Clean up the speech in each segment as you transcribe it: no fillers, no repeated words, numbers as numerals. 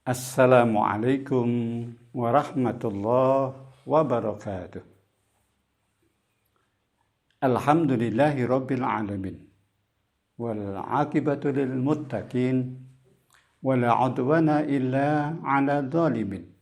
Assalamualaikum warahmatullahi wabarakatuh. Alhamdulillahi rabbil alamin. Wal aqibatu lil muttaqin. Wala udwana illa ala dhalimin.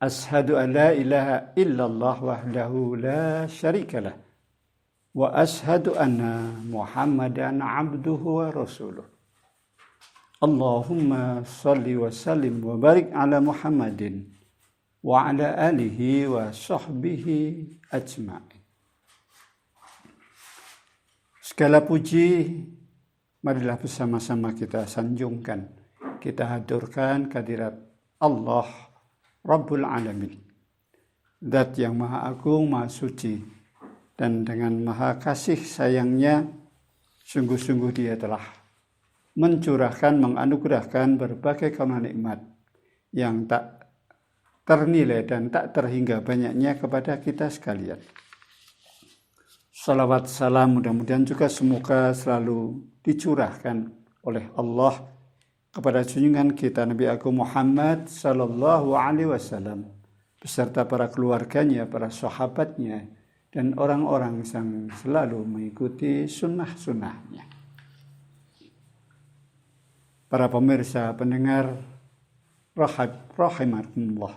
Ashhadu an la ilaha illallah wahdahu la syarikalah. Wa ashhadu anna Muhammadan abduhu wa rasuluh. Allahumma salli wa sallim wa barik ala Muhammadin wa ala alihi wa sahbihi ajma'in. Segala puji marilah bersama-sama kita sanjungkan, kita haturkan kehadirat Allah Rabbul Alamin, Zat yang Maha Agung, Maha Suci, dan dengan maha kasih sayangnya sungguh-sungguh Dia telah mencurahkan, menganugerahkan berbagai karunia nikmat yang tak ternilai dan tak terhingga banyaknya kepada kita sekalian. Salawat salam mudah-mudahan juga semoga selalu dicurahkan oleh Allah kepada junjungan kita Nabi Agung Muhammad sallallahu alaihi wasallam beserta para keluarganya, para sahabatnya, dan orang-orang yang selalu mengikuti sunnah-sunnahnya. Para pemirsa, pendengar rahimakumullah,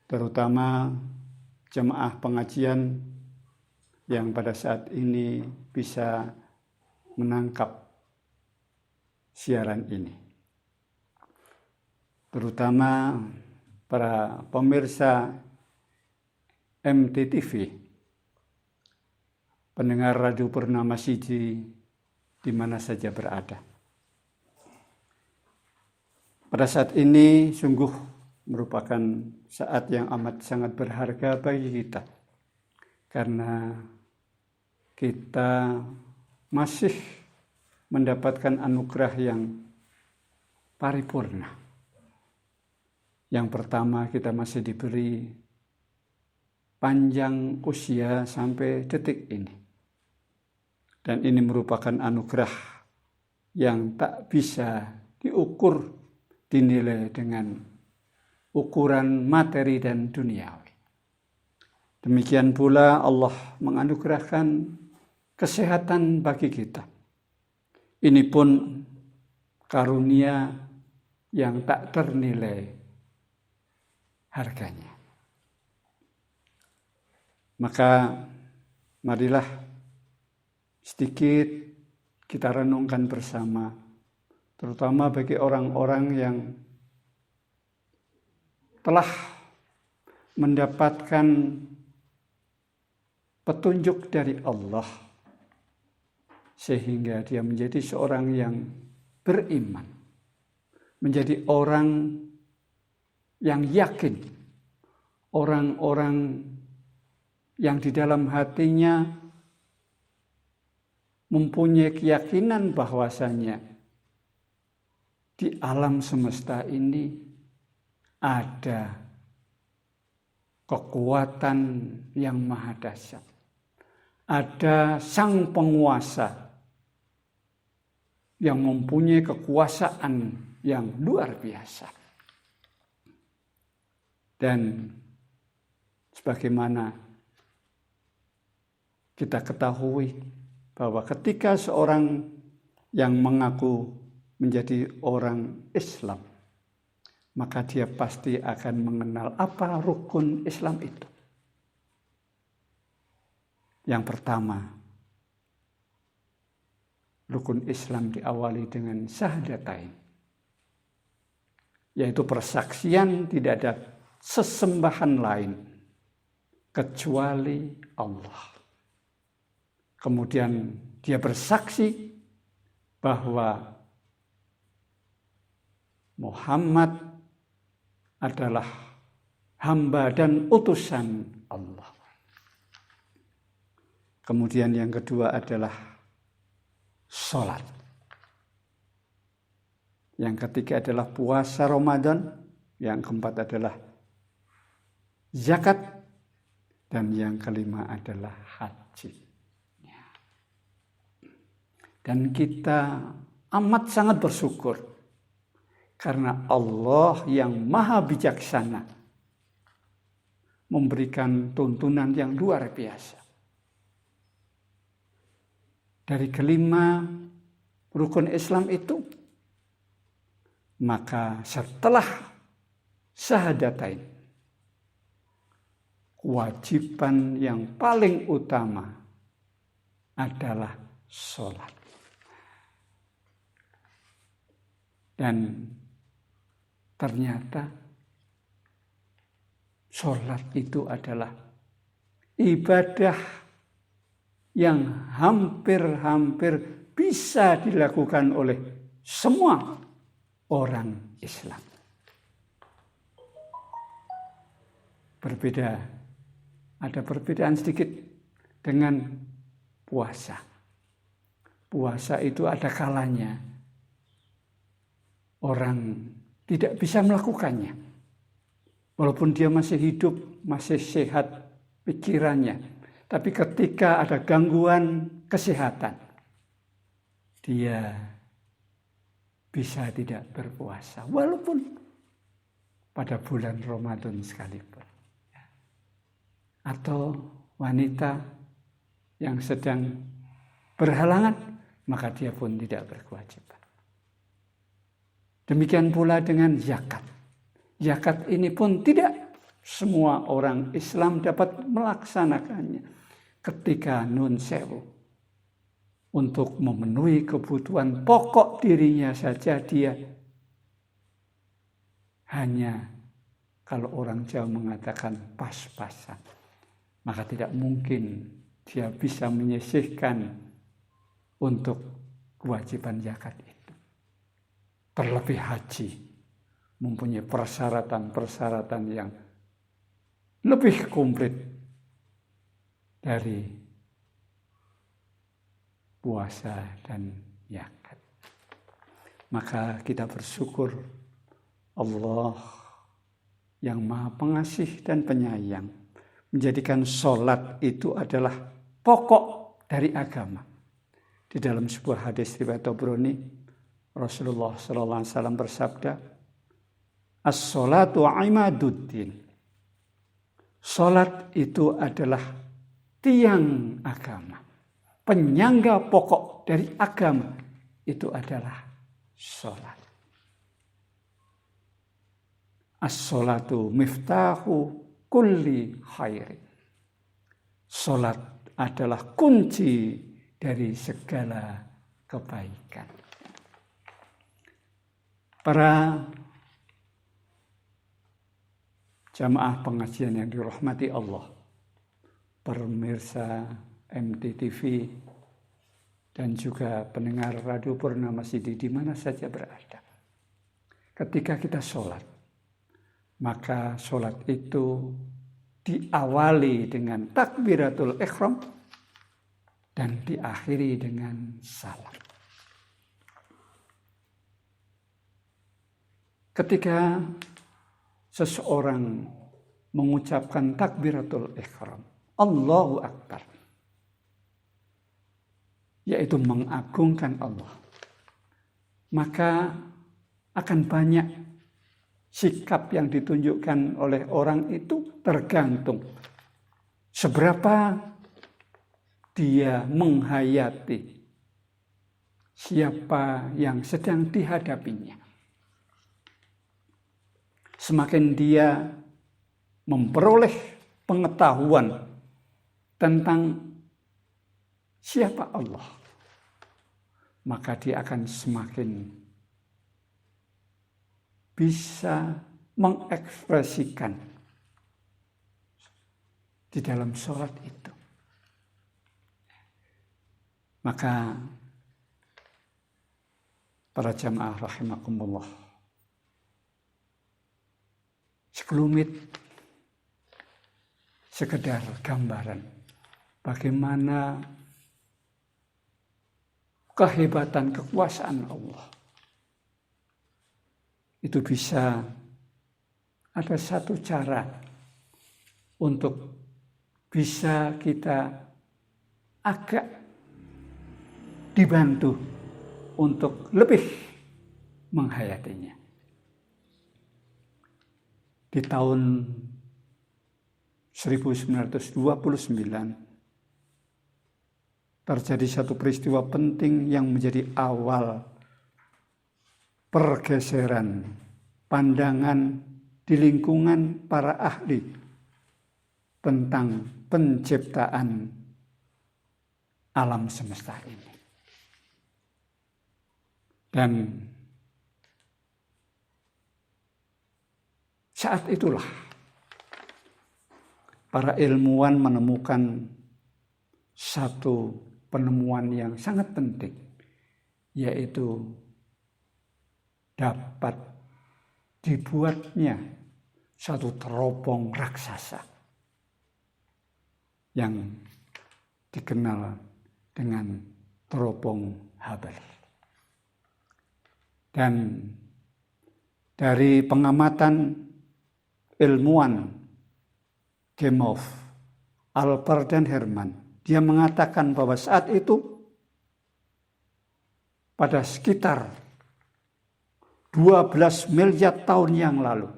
terutama jemaah pengajian yang pada saat ini bisa menangkap siaran ini. Terutama para pemirsa MTTV, pendengar Radio Purnama Siji di mana saja berada. Pada saat ini sungguh merupakan saat yang amat sangat berharga bagi kita. Karena kita masih mendapatkan anugerah yang paripurna. Yang pertama, kita masih diberi panjang usia sampai detik ini. Dan ini merupakan anugerah yang tak bisa diukur, dinilai dengan ukuran materi dan duniawi. Demikian pula Allah menganugerahkan kesehatan bagi kita. Ini pun karunia yang tak ternilai harganya. Maka marilah sedikit kita renungkan bersama, terutama bagi orang-orang yang telah mendapatkan petunjuk dari Allah sehingga dia menjadi seorang yang beriman, menjadi orang yang yakin, orang-orang yang di dalam hatinya mempunyai keyakinan bahwasanya di alam semesta ini ada kekuatan yang maha dahsyat. Ada sang penguasa yang mempunyai kekuasaan yang luar biasa. Dan sebagaimana kita ketahui bahwa ketika seorang yang mengaku menjadi orang Islam, maka dia pasti akan mengenal apa rukun Islam itu. Yang pertama, rukun Islam diawali dengan syahadatain, yaitu persaksian tidak ada sesembahan lain kecuali Allah. Kemudian dia bersaksi bahwa Muhammad adalah hamba dan utusan Allah. Kemudian yang kedua adalah sholat. Yang ketiga adalah puasa Ramadan. Yang keempat adalah zakat. Dan yang kelima adalah haji. Dan kita amat sangat bersyukur Karena Allah yang maha bijaksana memberikan tuntunan yang luar biasa. Dari kelima rukun Islam itu, maka setelah syahadatain, kewajiban yang paling utama adalah sholat. Dan ternyata sholat itu adalah ibadah yang hampir-hampir bisa dilakukan oleh semua orang Islam. Ada perbedaan sedikit dengan puasa. Puasa itu ada kalanya orang tidak bisa melakukannya. Walaupun dia masih hidup, masih sehat pikirannya. Tapi ketika ada gangguan kesehatan, dia bisa tidak berpuasa. Walaupun pada bulan Ramadan sekalipun. Atau wanita yang sedang berhalangan, maka dia pun tidak berkewajiban. Demikian pula dengan zakat. Zakat ini pun tidak semua orang Islam dapat melaksanakannya ketika nun sewu. Untuk memenuhi kebutuhan pokok dirinya saja dia hanya, kalau orang Jawa mengatakan pas-pasan. Maka tidak mungkin dia bisa menyisihkan untuk kewajiban zakat itu. Terlebih haji mempunyai persyaratan-persyaratan yang lebih komplit dari puasa dan zakat. Maka kita bersyukur Allah yang Maha Pengasih dan Penyayang menjadikan sholat itu adalah pokok dari agama. Di dalam sebuah hadis riwayat Tabrani, Rasulullah SAW bersabda, "As-sholatu imaduddin." Sholat itu adalah tiang agama. Penyangga pokok dari agama itu adalah sholat. As-sholatu miftahu kulli khairi. Sholat adalah kunci dari segala kebaikan. Para jamaah pengajian yang dirahmati Allah, pemirsa MTTV dan juga pendengar Radio Purnama Sidi di mana saja berada. Ketika kita sholat, maka sholat itu diawali dengan takbiratul ihram dan diakhiri dengan salam. Ketika seseorang mengucapkan takbiratul ihram, Allahu Akbar, yaitu mengagungkan Allah, maka akan banyak sikap yang ditunjukkan oleh orang itu tergantung seberapa dia menghayati siapa yang sedang dihadapinya. Semakin dia memperoleh pengetahuan tentang siapa Allah, maka dia akan semakin bisa mengekspresikan di dalam sholat itu. Maka para jamaah rahimakumullah, sekelumit sekedar gambaran bagaimana kehebatan kekuasaan Allah. Itu bisa ada satu cara untuk bisa kita agak dibantu untuk lebih menghayatinya. di tahun 1929 terjadi satu peristiwa penting yang menjadi awal pergeseran pandangan di lingkungan para ahli tentang penciptaan alam semesta ini. Dan saat itulah para ilmuwan menemukan satu penemuan yang sangat penting, yaitu dapat dibuatnya satu teropong raksasa yang dikenal dengan teropong Hubble. Dan dari pengamatan ilmuwan Gemov, Alper dan Herman, dia mengatakan bahwa saat itu pada sekitar 12 miliar tahun yang lalu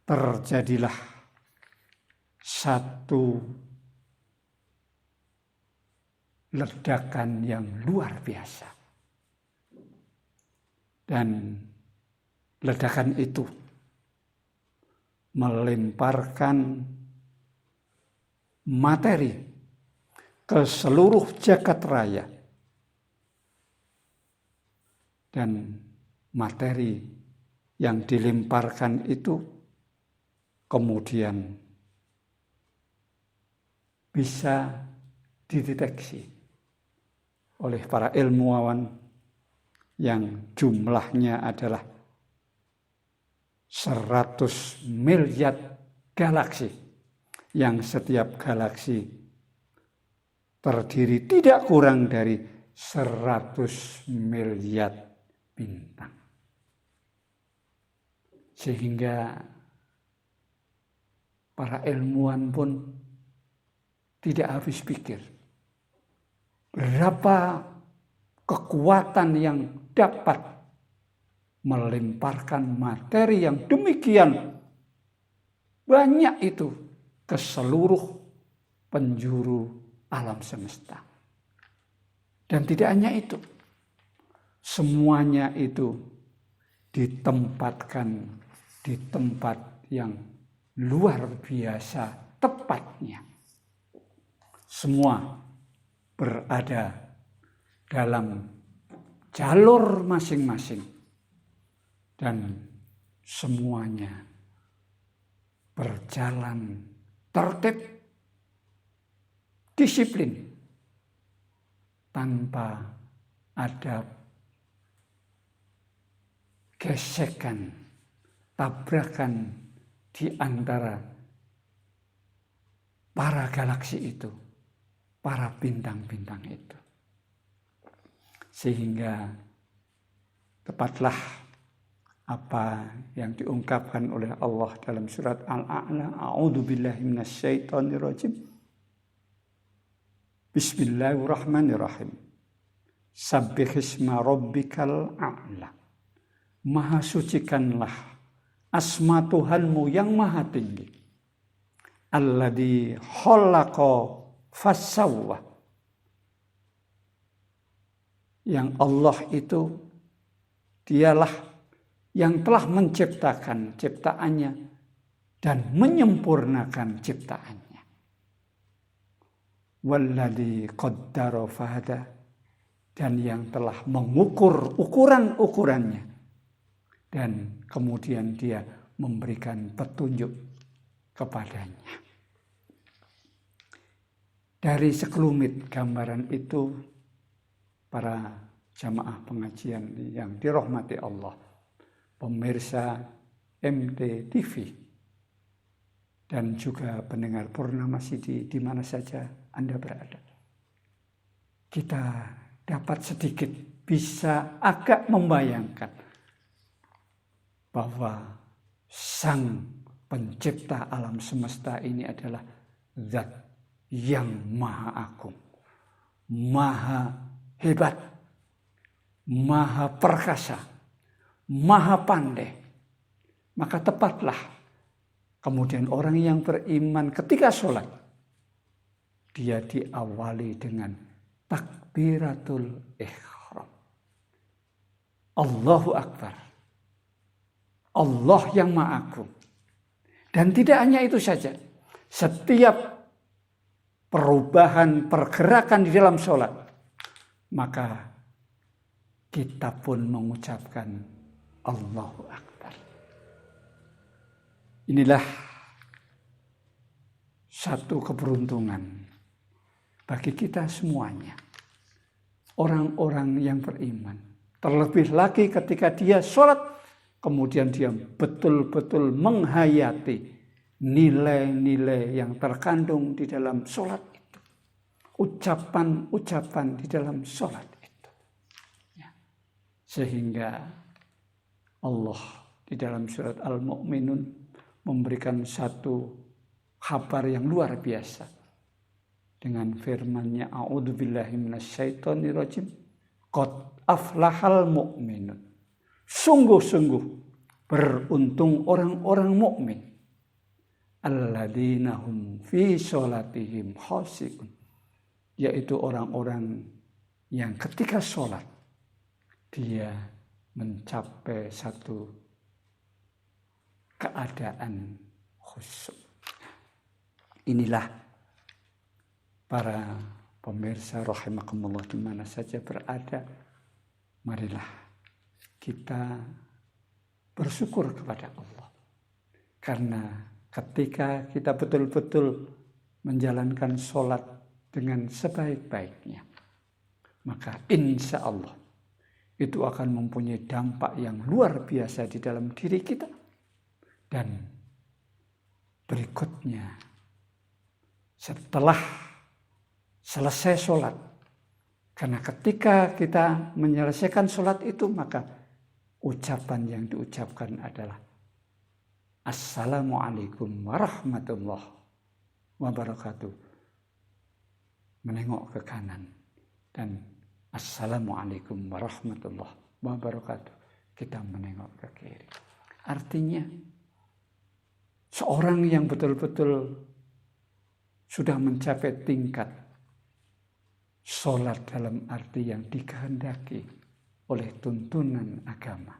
terjadilah satu ledakan yang luar biasa. Dan ledakan itu melemparkan materi ke seluruh jagat raya. Dan materi yang dilemparkan itu kemudian bisa dideteksi oleh para ilmuwan yang jumlahnya adalah 100 miliar galaksi, yang setiap galaksi terdiri tidak kurang dari 100 miliar bintang. Sehingga para ilmuwan pun tidak habis pikir berapa kekuatan yang dapat melemparkan materi yang demikian banyak itu ke seluruh penjuru alam semesta. Dan tidak hanya itu, semuanya itu ditempatkan di tempat yang luar biasa tepatnya. Semua berada dalam jalur masing-masing dan semuanya berjalan tertib, disiplin, tanpa ada gesekan, tabrakan di antara para galaksi itu, para bintang-bintang itu. Sehingga tepatlah apa yang diungkapkan oleh Allah dalam surat Al-A'la, a'udzubillahi minasyaitonirrajim. Bismillahirrahmanirrahim. Sabbihisma rabbikal a'la. Maha sucikanlah asma Tuhanmu yang maha tinggi. Alladzi khalaqa fassawwa. Yang Allah itu dialah yang telah menciptakan ciptaannya dan menyempurnakan ciptaannya. Walladzi qaddara fahada, dan yang telah mengukur ukuran-ukurannya dan kemudian dia memberikan petunjuk kepadanya. Dari sekelumit gambaran itu, para jamaah pengajian yang dirahmati Allah, pemirsa MTTV, dan juga pendengar Purnama CD di mana saja Anda berada. Kita dapat sedikit bisa agak membayangkan bahwa Sang Pencipta alam semesta ini adalah Zat yang maha agung, maha hebat, maha perkasa, maha pandai. Maka tepatlah Kemudian orang yang beriman ketika sholat, dia diawali dengan takbiratul ihram. Allahu Akbar. Allah yang Maha Agung. Dan tidak hanya itu saja. Setiap perubahan, pergerakan di dalam sholat, maka kita pun mengucapkan Allahu Akbar. Inilah satu keberuntungan bagi kita semuanya. Orang-orang yang beriman. Terlebih lagi ketika dia sholat, kemudian dia betul-betul menghayati nilai-nilai yang terkandung di dalam sholat itu. Ucapan-ucapan di dalam sholat itu. Sehingga Allah di dalam surat Al-Mu'minun memberikan satu kabar yang luar biasa. Dengan firman-Nya, A'udzubillahi minasyaitonirrajim. Qad aflahal mu'minun. Sungguh-sungguh beruntung orang-orang mukmin. Alladzina hum fi sholatihim khashi'un. Yaitu orang-orang yang ketika sholat dia mencapai satu keadaan khusyuk. Inilah para pemirsa rahimakumullah di mana saja berada, marilah kita bersyukur kepada Allah. Karena ketika kita betul-betul menjalankan sholat dengan sebaik-baiknya, maka insya Allah itu akan mempunyai dampak yang luar biasa di dalam diri kita. Dan berikutnya, setelah selesai sholat, karena ketika kita menyelesaikan sholat itu, maka ucapan yang diucapkan adalah Assalamualaikum warahmatullahi wabarakatuh. Menengok ke kanan dan Assalamualaikum warahmatullahi wabarakatuh. Kita menengok ke kiri. Artinya seorang yang betul-betul sudah mencapai tingkat sholat dalam arti yang dikehendaki oleh tuntunan agama,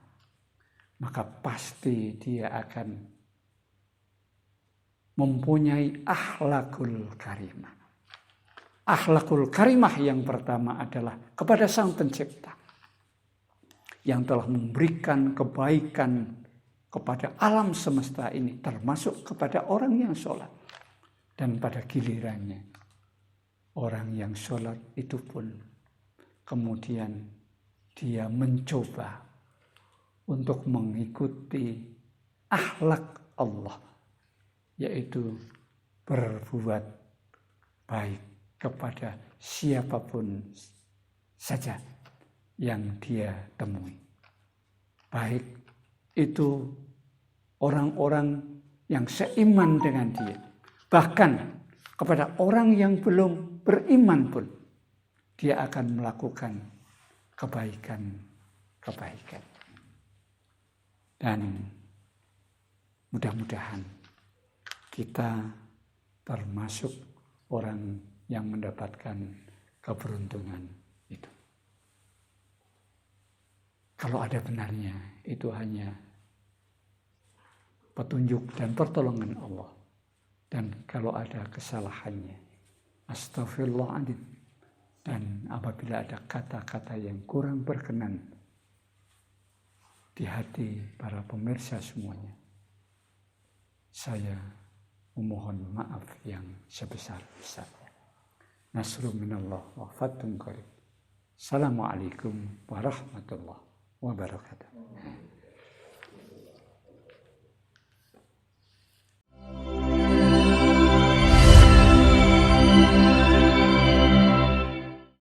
maka pasti dia akan mempunyai akhlakul karimah. Akhlakul karimah yang pertama adalah kepada Sang Pencipta yang telah memberikan kebaikan kepada alam semesta ini, termasuk kepada orang yang sholat. Dan pada gilirannya, orang yang sholat itu pun kemudian dia mencoba untuk mengikuti akhlak Allah, yaitu berbuat baik kepada siapapun saja yang dia temui. Baik itu orang-orang yang seiman dengan dia, bahkan kepada orang yang belum beriman pun dia akan melakukan kebaikan. Dan mudah-mudahan kita termasuk orang yang mendapatkan keberuntungan itu. Kalau ada benarnya, itu hanya petunjuk dan pertolongan Allah. Dan kalau ada kesalahannya, astagfirullahaladzim. Dan apabila ada kata-kata yang kurang berkenan di hati para pemirsa semuanya, saya memohon maaf yang sebesar-besarnya. Nasrun minallah wa fathun qarib. Assalamualaikum warahmatullahi wabarakatuh.